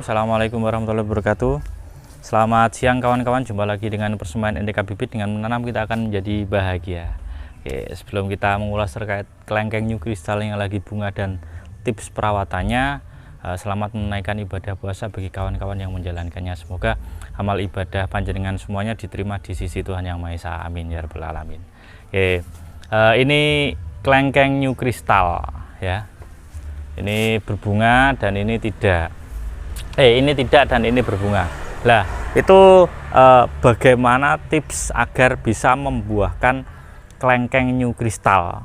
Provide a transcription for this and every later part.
Assalamualaikum warahmatullahi wabarakatuh. Selamat siang kawan-kawan, jumpa lagi dengan persembahan NTK Bibit. Dengan menanam kita akan menjadi bahagia. Oke, sebelum kita mengulas terkait kelengkeng new crystal yang lagi bunga dan tips perawatannya, selamat menunaikan ibadah puasa bagi kawan-kawan yang menjalankannya. Semoga amal ibadah panjenengan semuanya diterima di sisi Tuhan Yang Maha Esa. Amin ya rabbal alamin. Oke, ini kelengkeng new crystal ya. Ini berbunga dan ini tidak. Ini tidak dan ini berbunga. Lah, itu bagaimana tips agar bisa membuahkan kelengkeng new crystal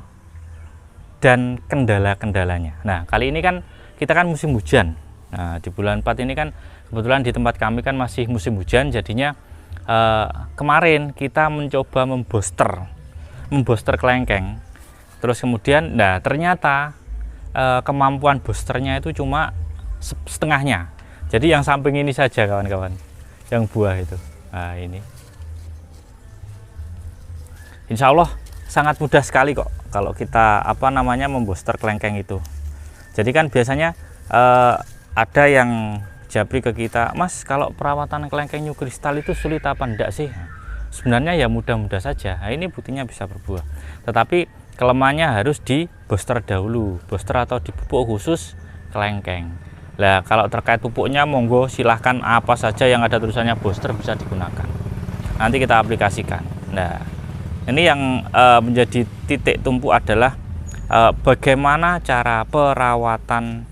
dan kendala-kendalanya. Nah, kali ini kan kita kan musim hujan. Nah, di bulan 4 ini kan kebetulan di tempat kami kan masih musim hujan, jadinya kemarin kita mencoba memboster kelengkeng. Terus kemudian, nah ternyata kemampuan boosternya itu cuma setengahnya. Jadi yang samping ini saja kawan-kawan, yang buah itu. Nah ini, Insya Allah sangat mudah sekali kok kalau kita membooster kelengkeng itu. Jadi kan biasanya ada yang japri ke kita, Mas, kalau perawatan kelengkeng new crystal itu sulit apa enggak sih? Sebenarnya ya mudah-mudah saja. Nah, ini buktinya bisa berbuah. Tetapi kelemahannya harus di booster dahulu, booster atau di pupuk khusus kelengkeng. Nah, kalau terkait pupuknya monggo silahkan apa saja yang ada tulisannya booster bisa digunakan. Nanti kita aplikasikan. Nah, ini yang menjadi titik tumpu adalah bagaimana cara perawatan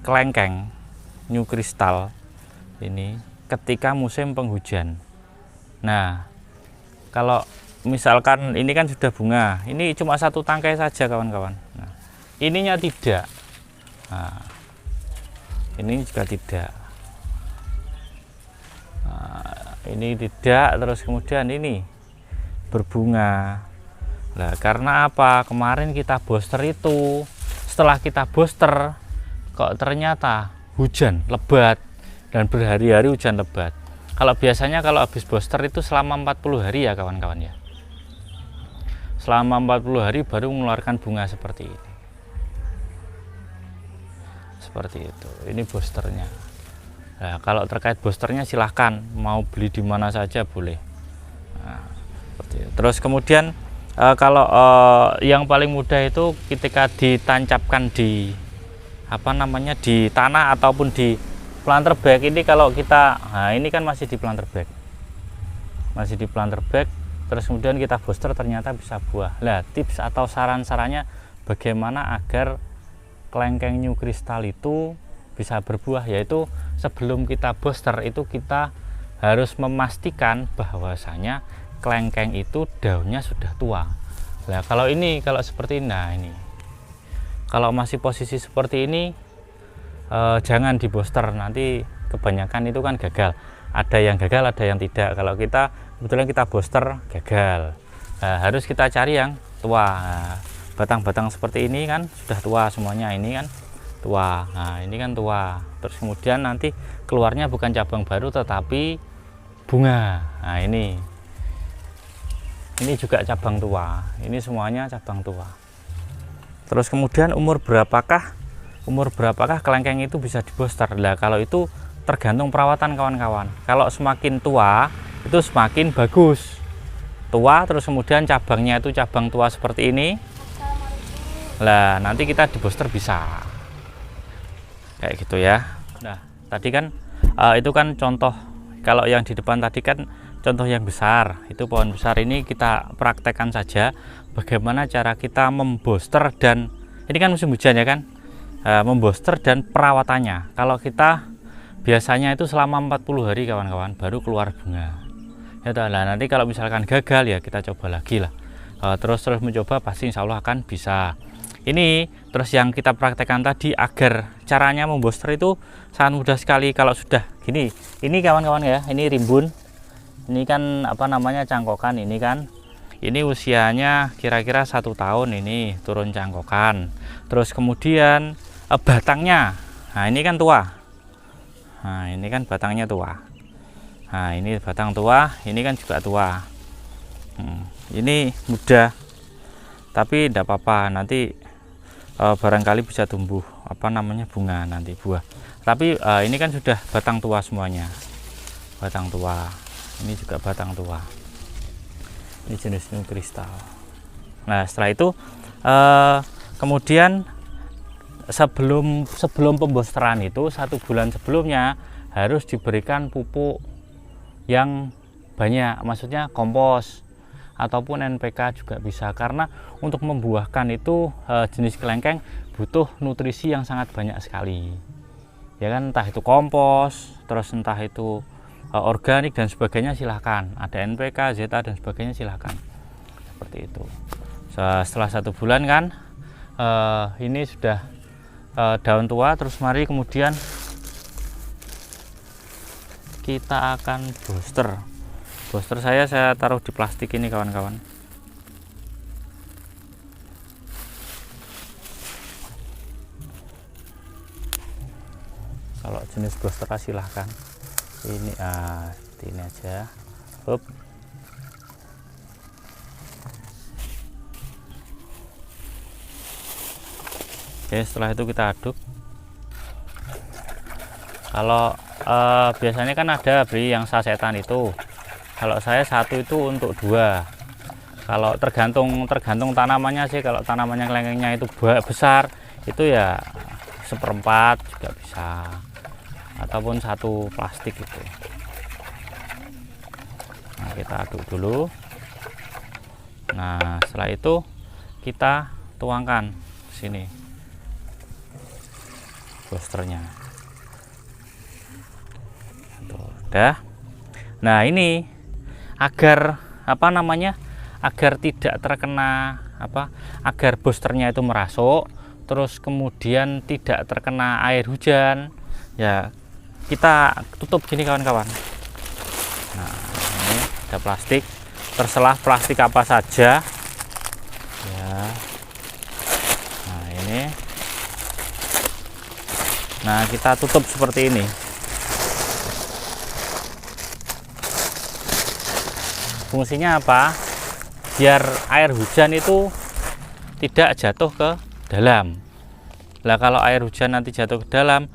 kelengkeng new crystal ini ketika musim penghujan. Nah, kalau misalkan ini kan sudah bunga, ini cuma satu tangkai saja kawan-kawan. Nah, ininya tidak. Nah, ini juga tidak. Nah, ini tidak. Terus kemudian ini berbunga. Nah, karena apa? Kemarin kita booster itu, setelah kita booster kok ternyata hujan lebat dan berhari-hari hujan lebat. Kalau biasanya kalau habis booster itu selama 40 hari ya kawan-kawan ya. Selama 40 hari baru mengeluarkan bunga seperti ini. Seperti itu. Ini boosternya. Nah, kalau terkait boosternya silahkan mau beli di mana saja boleh. Nah, seperti itu. Terus kemudian kalau yang paling mudah itu ketika ditancapkan di di tanah ataupun di planter bag. Ini kalau kita, nah ini kan masih di planter bag. Masih di planter bag. Terus kemudian kita booster ternyata bisa buah. Nah, tips atau saran-sarannya bagaimana agar kelengkeng new crystal itu bisa berbuah, yaitu sebelum kita booster itu kita harus memastikan bahwasanya kelengkeng itu daunnya sudah tua. Nah, kalau seperti ini, nah ini kalau masih posisi seperti ini jangan di booster, nanti kebanyakan itu kan gagal. Ada yang gagal, ada yang tidak. Kalau kita kebetulan kita booster gagal, harus kita cari yang tua. Batang-batang seperti ini kan sudah tua semuanya, ini kan tua. Nah, ini kan tua. Terus kemudian nanti keluarnya bukan cabang baru tetapi bunga. Nah, ini juga cabang tua. Ini semuanya cabang tua. Terus kemudian umur berapakah kelengkeng itu bisa dibooster? Nah, kalau itu tergantung perawatan kawan-kawan. Kalau semakin tua itu semakin bagus. Tua terus kemudian cabangnya itu cabang tua seperti ini. Lah, nanti kita di booster bisa kayak gitu ya. Nah, tadi kan itu kan contoh. Kalau yang di depan tadi kan contoh yang besar, itu pohon besar. Ini kita praktekkan saja bagaimana cara kita membooster, dan ini kan musim hujan ya kan, membooster dan perawatannya. Kalau kita biasanya itu selama 40 hari kawan-kawan baru keluar bunga ya. Nah, nanti kalau misalkan gagal ya kita coba lagi lah. Terus mencoba pasti insya Allah akan bisa. Ini terus yang kita praktekkan tadi agar caranya membooster itu sangat mudah sekali. Kalau sudah gini, ini kawan-kawan ya, ini rimbun, ini kan cangkokan, ini kan, ini usianya kira-kira 1 tahun, ini turun cangkokan. Terus kemudian batangnya, nah ini kan tua, nah ini kan batangnya tua, nah ini batang tua, ini kan juga tua. Ini mudah, tapi tidak apa-apa, nanti barangkali bisa tumbuh bunga, nanti buah. Tapi ini kan sudah batang tua semuanya, batang tua. Ini juga batang tua. Ini jenis new kristal. Nah setelah itu kemudian sebelum pembosteran itu 1 bulan sebelumnya harus diberikan pupuk yang banyak, maksudnya kompos ataupun NPK juga bisa, karena untuk membuahkan itu jenis kelengkeng butuh nutrisi yang sangat banyak sekali, ya kan, entah itu kompos, terus entah itu organik dan sebagainya, silahkan, ada NPK, Zeta dan sebagainya, silahkan, seperti itu. Setelah 1 bulan kan ini sudah daun tua, terus mari kemudian kita akan booster. Booster saya taruh di plastik ini kawan-kawan. Kalau jenis booster silahkan ini seperti ini aja. Hup. Oke, setelah itu kita aduk. Kalau biasanya kan ada beli yang sasetan itu. Kalau saya 1 itu untuk 2. Kalau tergantung tanamannya sih. Kalau tanamannya kelengkengnya itu besar, itu ya 1/4 juga bisa, ataupun 1 plastik itu. Nah, kita aduk dulu. Nah setelah itu kita tuangkan ke sini boosternya. Tuh, udah. Nah ini agar agar tidak terkena agar boosternya itu merasuk, terus kemudian tidak terkena air hujan, ya kita tutup gini kawan-kawan. Nah ini ada plastik, terserah plastik apa saja ya. Nah ini, nah kita tutup seperti ini. Fungsinya apa? Biar air hujan itu tidak jatuh ke dalam. Lah kalau air hujan nanti jatuh ke dalam,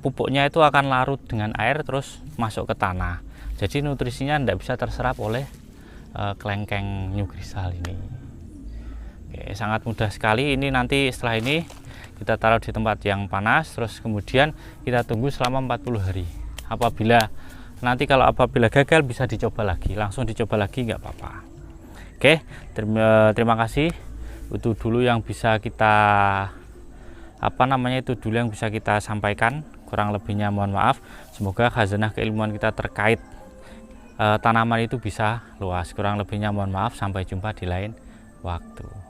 pupuknya itu akan larut dengan air terus masuk ke tanah. Jadi nutrisinya tidak bisa terserap oleh kelengkeng new kristal ini. Oke, sangat mudah sekali. Ini nanti setelah ini kita taruh di tempat yang panas, terus kemudian kita tunggu selama 40 hari. Apabila gagal bisa dicoba lagi, langsung dicoba lagi nggak apa-apa. Oke, terima kasih. Itu dulu yang bisa kita sampaikan. Kurang lebihnya mohon maaf. Semoga khazanah keilmuan kita terkait tanaman itu bisa luas. Kurang lebihnya mohon maaf. Sampai jumpa di lain waktu.